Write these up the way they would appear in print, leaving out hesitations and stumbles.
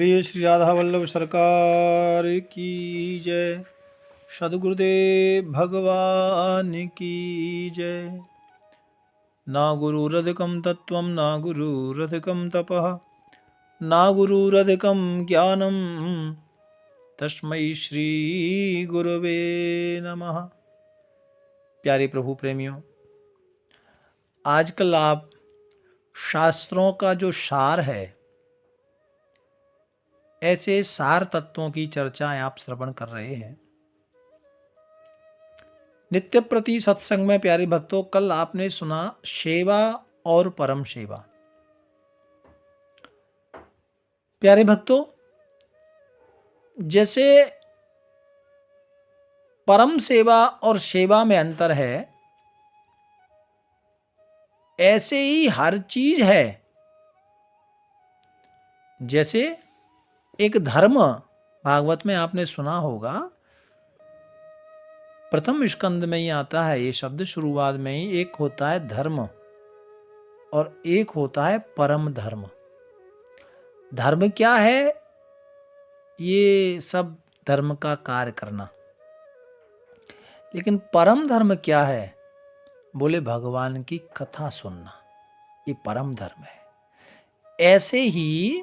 बोलिए श्री राधा वल्लभ सरकार की जय। सद्गुरुदेव भगवान की जय। ना गुरुरधिकं तत्त्वं ना गुरुरधिकं तपः ना गुरुरधिकं ज्ञानं तस्मै श्री गुरवे नमः। प्यारे प्रभु प्रेमियों, आजकल आप शास्त्रों का जो सार है, ऐसे सार तत्वों की चर्चाएं आप श्रवण कर रहे हैं। नित्य प्रति सत्संग में प्यारे भक्तों, कल आपने सुना सेवा और परम सेवा। प्यारे भक्तों, जैसे परम सेवा और सेवा में अंतर है, ऐसे ही हर चीज है। जैसे एक धर्म, भागवत में आपने सुना होगा, प्रथम स्कंद में ही आता है ये शब्द शुरुआत में ही। एक होता है धर्म और एक होता है परम धर्म। धर्म क्या है? ये सब धर्म का कार्य करना। लेकिन परम धर्म क्या है? बोले भगवान की कथा सुनना, ये परम धर्म है। ऐसे ही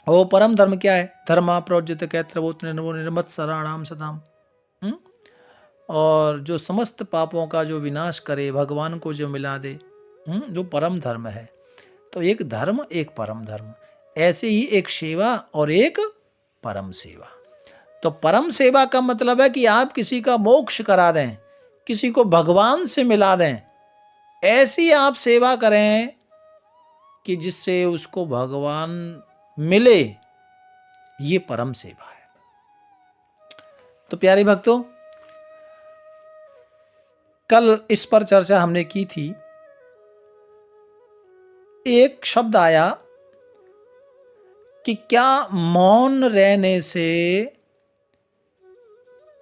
वो परम धर्म क्या है? धर्मा प्रोज्यत कैत्रवोत्र निर्मत्सराणाम सदाम। और जो समस्त पापों का जो विनाश करे, भगवान को जो मिला दे, जो परम धर्म है। तो एक धर्म एक परम धर्म, ऐसे ही एक सेवा और एक परम सेवा। तो परम सेवा का मतलब है कि आप किसी का मोक्ष करा दें, किसी को भगवान से मिला दें। ऐसी आप सेवा करें कि जिससे उसको भगवान मिले, ये परम सेवा है। तो प्यारे भक्तों, कल इस पर चर्चा हमने की थी। एक शब्द आया कि क्या मौन रहने से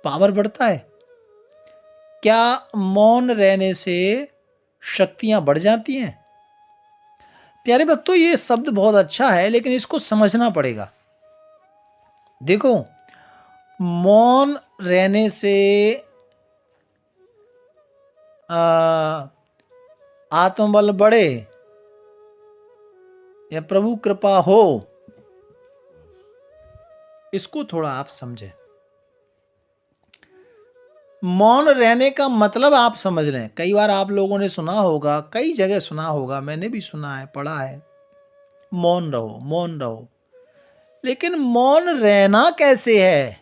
पावर बढ़ता है? क्या मौन रहने से शक्तियां बढ़ जाती हैं? प्यारे भक्तों, ये शब्द बहुत अच्छा है, लेकिन इसको समझना पड़ेगा। देखो, मौन रहने से आत्मबल बढ़े या प्रभु कृपा हो, इसको थोड़ा आप समझें। मौन रहने का मतलब आप समझ लें। कई बार आप लोगों ने सुना होगा, कई जगह सुना होगा, मैंने भी सुना है, पढ़ा है, मौन रहो मौन रहो। लेकिन मौन रहना कैसे है,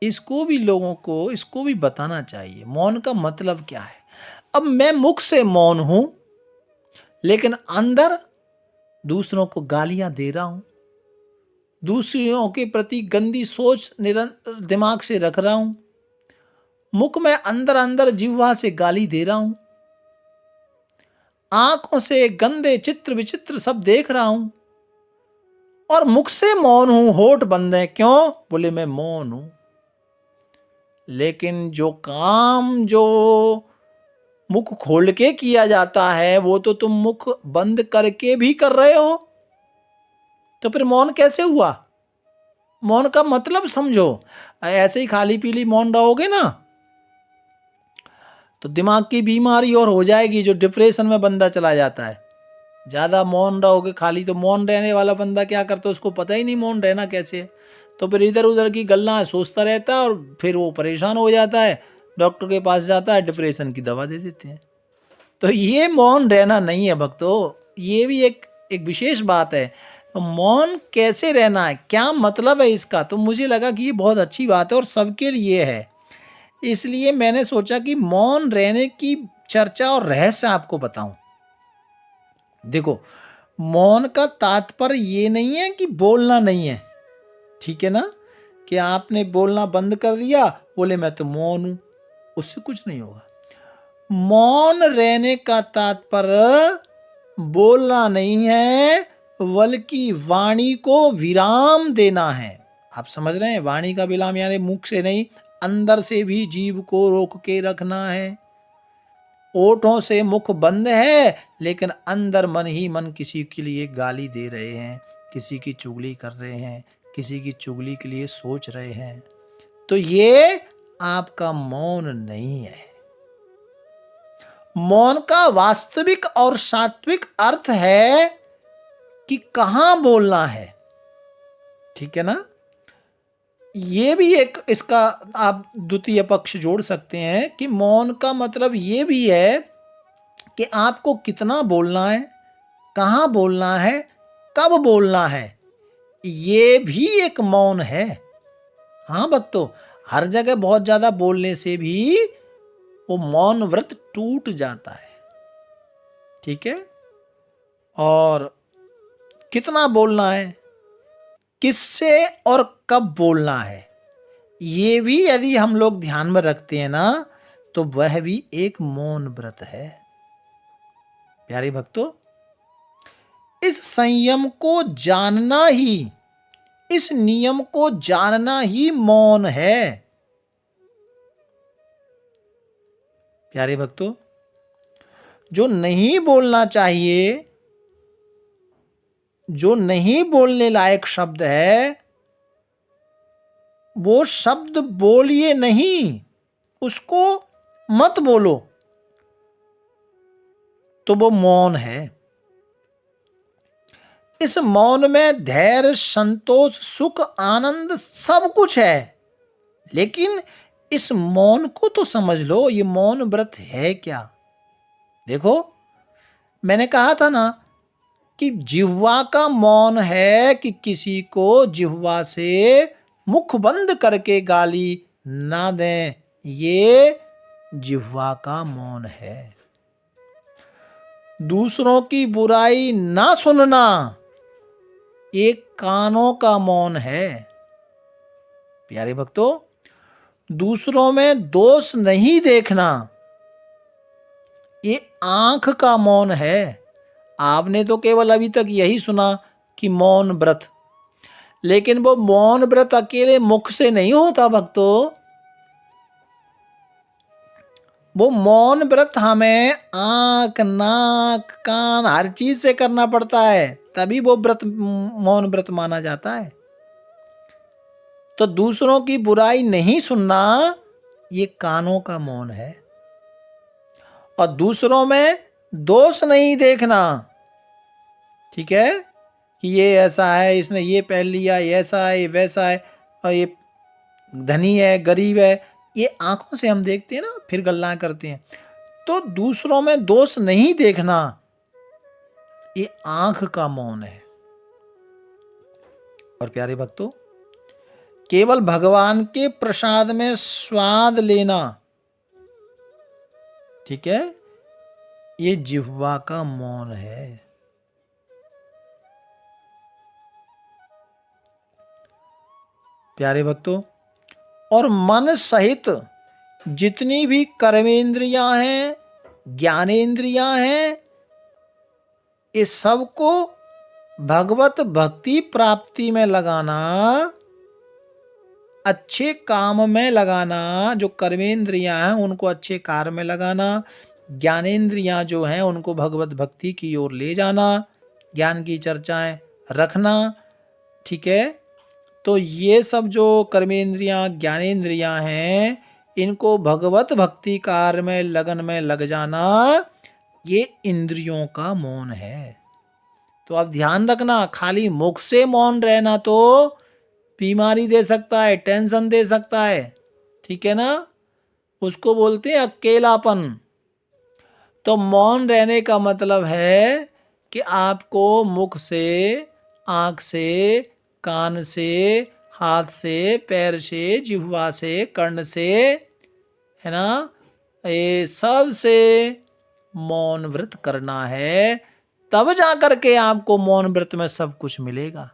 इसको भी लोगों को, इसको भी बताना चाहिए। मौन का मतलब क्या है? अब मैं मुख से मौन हूं, लेकिन अंदर दूसरों को गालियां दे रहा हूं, दूसरों के प्रति गंदी सोच निरंतर दिमाग से रख रहा हूं, मुख में अंदर अंदर जिह्वा से गाली दे रहा हूं, आंखों से गंदे चित्र विचित्र सब देख रहा हूं, और मुख से मौन हूं, होठ बंद है। क्यों? बोले मैं मौन हूं। लेकिन जो काम जो मुख खोल के किया जाता है, वो तो तुम मुख बंद करके भी कर रहे हो। तो फिर मौन कैसे हुआ? मौन का मतलब समझो। ऐसे ही खाली पीली मौन रहोगे ना, तो दिमाग की बीमारी और हो जाएगी, जो डिप्रेशन में बंदा चला जाता है। ज्यादा मौन रहोगे खाली, तो मौन रहने वाला बंदा क्या करता है, उसको पता ही नहीं मौन रहना कैसे है। तो फिर इधर उधर की गल्ला सोचता रहता है, और फिर वो परेशान हो जाता है, डॉक्टर के पास जाता है, डिप्रेशन की दवा दे देते हैं। तो ये मौन रहना नहीं है भक्तों, ये भी एक विशेष बात है। तो मौन कैसे रहना है, क्या मतलब है इसका? तो मुझे लगा कि ये बहुत अच्छी बात है और सबके लिए है। इसलिए मैंने सोचा कि मौन रहने की चर्चा और रहस्य आपको बताऊं। देखो, मौन का तात्पर्य ये नहीं है कि बोलना नहीं है, ठीक है ना, कि आपने बोलना बंद कर दिया, बोले मैं तो मौन हूं, उससे कुछ नहीं होगा। मौन रहने का तात्पर्य बोलना नहीं है, बल्कि वाणी को विराम देना है। आप समझ रहे हैं? वाणी का विराम यानी मुख से नहीं, अंदर से भी जीभ को रोक के रखना है। ओठों से मुख बंद है, लेकिन अंदर मन ही मन किसी के लिए गाली दे रहे हैं, किसी की चुगली कर रहे हैं, किसी की चुगली के लिए सोच रहे हैं। तो ये आपका मौन नहीं है। मौन का वास्तविक और सात्विक अर्थ है कि कहां बोलना है। ठीक है ना? ये भी एक इसका आप द्वितीय पक्ष जोड़ सकते हैं कि मौन का मतलब ये भी है कि आपको कितना बोलना है, कहां बोलना है, कब बोलना है, ये भी एक मौन है। हाँ भक्तों, हर जगह बहुत ज्यादा बोलने से भी वो मौन व्रत टूट जाता है। ठीक है? और कितना बोलना है, किससे और कब बोलना है, ये भी यदि हम लोग ध्यान में रखते हैं ना, तो वह भी एक मौन व्रत है। प्यारे भक्तों, इस संयम को जानना ही, इस नियम को जानना ही मौन है। प्यारे भक्तों, जो नहीं बोलना चाहिए, जो नहीं बोलने लायक शब्द है, वो शब्द बोलिए नहीं, उसको मत बोलो, तो वो मौन है। इस मौन में धैर्य, संतोष, सुख, आनंद सब कुछ है। लेकिन इस मौन को तो समझ लो, ये मौन व्रत है क्या। देखो, मैंने कहा था ना कि जिह्वा का मौन है कि किसी को जिह्वा से मुख बंद करके गाली ना दें, ये जिह्वा का मौन है। दूसरों की बुराई ना सुनना, एक कानों का मौन है। प्यारे भक्तों, दूसरों में दोष नहीं देखना, ये आंख का मौन है। आपने तो केवल अभी तक यही सुना कि मौन व्रत, लेकिन वो मौन व्रत अकेले मुख से नहीं होता भक्तों। वो मौन व्रत हमें आंख, नाक, कान, हर चीज से करना पड़ता है, तभी वो व्रत मौन व्रत माना जाता है। तो दूसरों की बुराई नहीं सुनना, ये कानों का मौन है। और दूसरों में दोष नहीं देखना, ठीक है, कि ये ऐसा है, इसने ये पहन लिया, ये ऐसा है, ये वैसा है, और ये धनी है, गरीब है, ये आंखों से हम देखते हैं ना, फिर गल्ला करते हैं। तो दूसरों में दोष नहीं देखना, ये आंख का मौन है। और प्यारे भक्तों, केवल भगवान के प्रसाद में स्वाद लेना, ठीक है, ये जिह्वा का मौन है। प्यारे भक्तों, और मन सहित जितनी भी कर्मेंद्रियां हैं, ज्ञानेंद्रियां हैं, ये सबको भगवत भक्ति प्राप्ति में लगाना, अच्छे काम में लगाना। जो कर्मेंद्रियां हैं उनको अच्छे कार्य में लगाना, ज्ञानेंद्रियां जो हैं उनको भगवत भक्ति की ओर ले जाना, ज्ञान की चर्चाएं रखना। ठीक है, तो ये सब जो कर्मेंद्रियां, ज्ञानेंद्रियां हैं, इनको भगवत भक्ति कार्य में, लगन में लग जाना, ये इंद्रियों का मौन है। तो अब ध्यान रखना, खाली मुख से मौन रहना तो बीमारी दे सकता है, टेंशन दे सकता है। ठीक है ना, उसको बोलते हैं अकेलापन। तो मौन रहने का मतलब है कि आपको मुख से, आंख से, कान से, हाथ से, पैर से, जिह्वा से, कर्ण से, है ना, ये सब से मौन व्रत करना है, तब जाकर के आपको मौन व्रत में सब कुछ मिलेगा।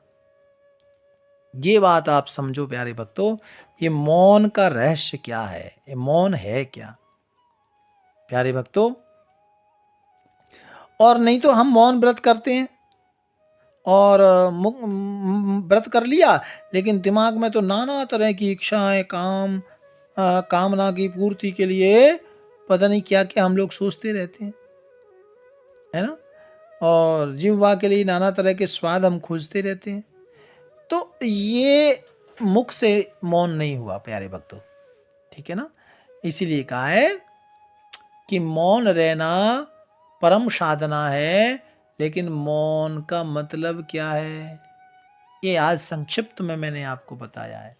ये बात आप समझो प्यारे भक्तों, ये मौन का रहस्य क्या है, ये मौन है क्या प्यारे भक्तों। और नहीं तो हम मौन व्रत करते हैं और व्रत कर लिया, लेकिन दिमाग में तो नाना तरह की इच्छाएं, कामना की पूर्ति के लिए पता नहीं क्या क्या हम लोग सोचते रहते हैं, है ना। और जिह्वा के लिए नाना तरह के स्वाद हम खोजते रहते हैं। तो ये मुख से मौन नहीं हुआ प्यारे भक्तों, ठीक है ना। इसीलिए कहा है कि मौन रहना परम साधना है। लेकिन मौन का मतलब क्या है, ये आज संक्षिप्त में मैंने आपको बताया है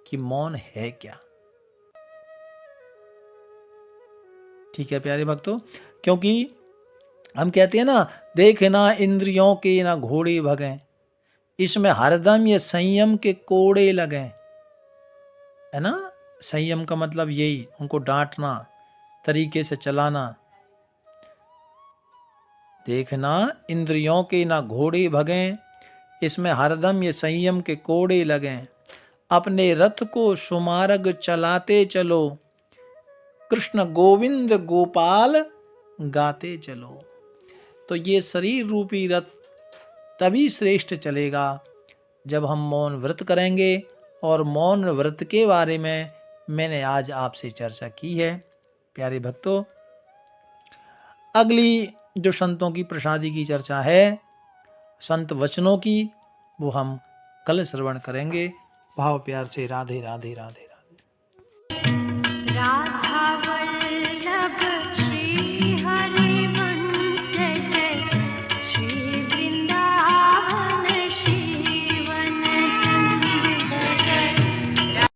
कि मौन है क्या। ठीक है प्यारे भक्तों, क्योंकि हम कहते हैं ना, देख ना इंद्रियों के ना घोड़े भगें, इसमें हरदम ये संयम के कोड़े लगें, है ना। संयम का मतलब यही, उनको डांटना, तरीके से चलाना। देखना इंद्रियों के ना घोड़े भगें, इसमें हरदम ये संयम के कोड़े लगें। अपने रथ को सुमार्ग चलाते चलो, कृष्ण गोविंद गोपाल गाते चलो। तो ये शरीर रूपी रथ तभी श्रेष्ठ चलेगा जब हम मौन व्रत करेंगे। और मौन व्रत के बारे में मैंने आज आपसे चर्चा की है प्यारे भक्तों। अगली जो संतों की प्रसादी की चर्चा है, संत वचनों की, वो हम कल श्रवण करेंगे। भाव प्यार से राधे राधे राधे राधे। राधा